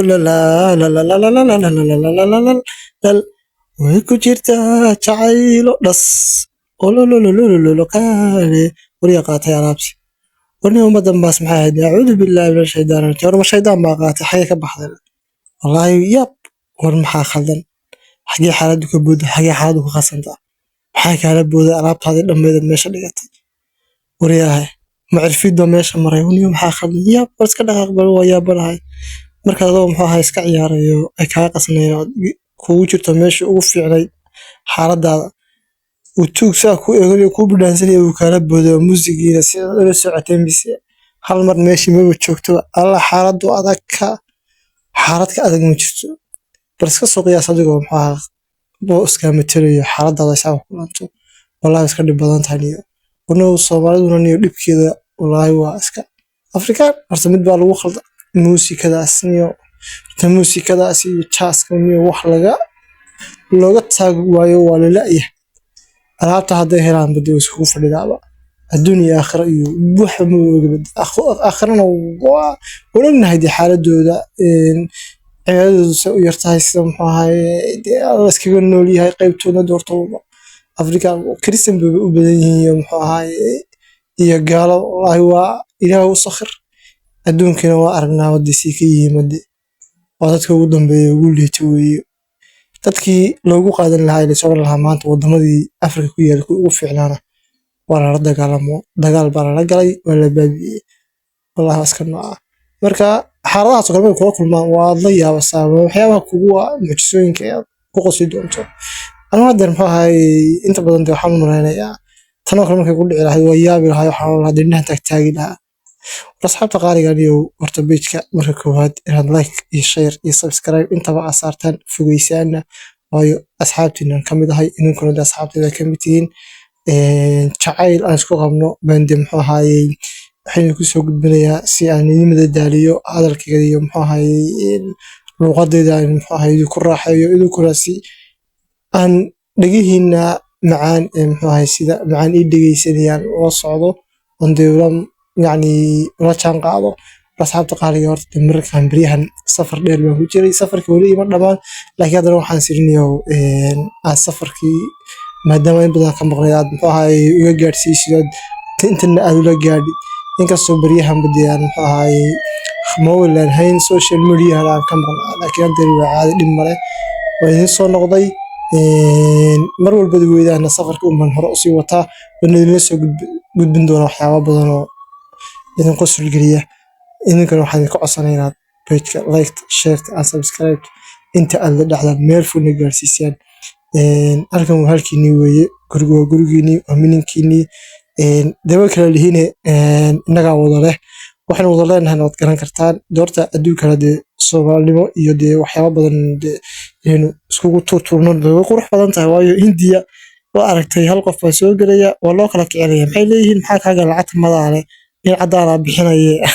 la la la la la la la la la la la la la la la way ku jirtaa jacaylo dhas ololololololo qaale wariya qaatay alaabti warni ummadan baas maxay ahayd acuudu billaahi min ashaydaani rajiim war ma shaydaan baa qaatay xagee ka baxday wallaahi yab war maxaa khaldan xagee xaaladdu ka buuda xagee xaaladdu ka khasanta maxaa kaala booday alaabtaadii dhammeed meesha dhigatay wariyahay ma cirfido meesha maray wani maxaa khaldan yab war iska dhaqaaq bal waa yaabanahay marka adoo muxuu ahaa iska ciyaarayo ay kaa qasnayn kugu jirto meesha ugu fiicnay xaaladaada uu tuug saa ku eeganayo ku bidhaansanaya uu kala boodo muusigiina si la socotay mise hal mar meeshii ma joogto alla xaaladu adag ka xaalad ka adag ma jirto bal iska soo qiyaas adigoo muxuu ahaa boo iska matalayo xaaladaada saa ku lanto wallahi iska dhib badan tahay niyo ونو Soomaaliduna niyo dhibkeeda wallahi waa iska Afrikaan horta mid baa lagu khalda muusikadaas niyo muusikadaas iyo jazz-ka niyo wax looga taag waayo waa la la'yahay alaabta hadday helaan badi isku fadhidaaba adduuniya aakhira iyo wax ma oga aakhirana waa ognahay xaaladooda ciidadu soo yartahay sida muxuu ahaa iskaga nool yahay qaybtooda doortooda Afrika Christian buu u badan yahay muxuu ahaa iyo gaalo wallahi waa ilaahu sakhir adduunkana waa aragnaa wadisi ka yimid waa dadka ugu dambeeyay ugu liitay weeyo dadkii loogu qaadan lahaa ilaa soo lahaa maanta wadamadii Afrika ku yaal ugu fiicnaana waa la dagaalamo dagaal baa la galay waa la baabiyay wallahi iska nooca marka xaaladahaas oo kale ku kulmaan waa la yaabaa waxyaabaha kugu mucjisooyinka ku qosi doonto أنا ما أدري هاي أنت بدن تحمل مرينا يا تناقل منك يقول لي راح وياه هاي وحاول هذا إنها تحتاج لها أصحاب تقاري قالوا ورتبيتك مركوهات هذا لايك يشير يسبسكرايب أنت بقى صارتن في ويسانا هاي أصحابتي إن كم ده هاي إنهم كانوا ده أصحابتي ذا كميتين شعيل أشكو غمنو بندم هاي حين يكون سوق بنيا سياني نمد الداليو هذا الكيدي يوم هاي الوقت ده هاي يكون راح يدو كراسي aan dhagihiina macaan muxuu ahay sida macaan ii dhageysanayaan oo socdo on deewan yani la jaan qaado asxaabta qaaliga horta markaan bariyahan safar dheer baan ku jiray safarkii wali ima dhamaan laakiin hadda waxaan sirinayo safarkii maadaama in badan ka maqnayd muxuu ahay uga gaarsiisay inta aad ula gaadhi inkastoo bariyahan badiyaan muxuu ahay mawlan hayn social media aan ka maqnaa laakiin hadda waa caadi dhib male way soo noqday mar walba weeydaana safarka umman hore usii wataa wanadina soo gudbin doona waxyaabo badan oo idin qosul galiya idinkana waxaan ka codsanaynaa page-ka like share and subscribe inta aad la dhaxdaan meel fog na gaarsiisaan halkan waa halkiini weeye gurigiini waa mininkiini daba kala lihiine inaga wada leh waxaan wada leenahay waad garan kartaan doorta adduunka hadee Soomaalnimo iyo de waxyaabo badan inuu iskugu turturno way qurux badan tahay waayo Hindiya waa aragtay hal qof baa soo galaya waa loo kala kicinaya maxay leeyihiin maxaa kaaga lacag madaale in cadaan bixinaya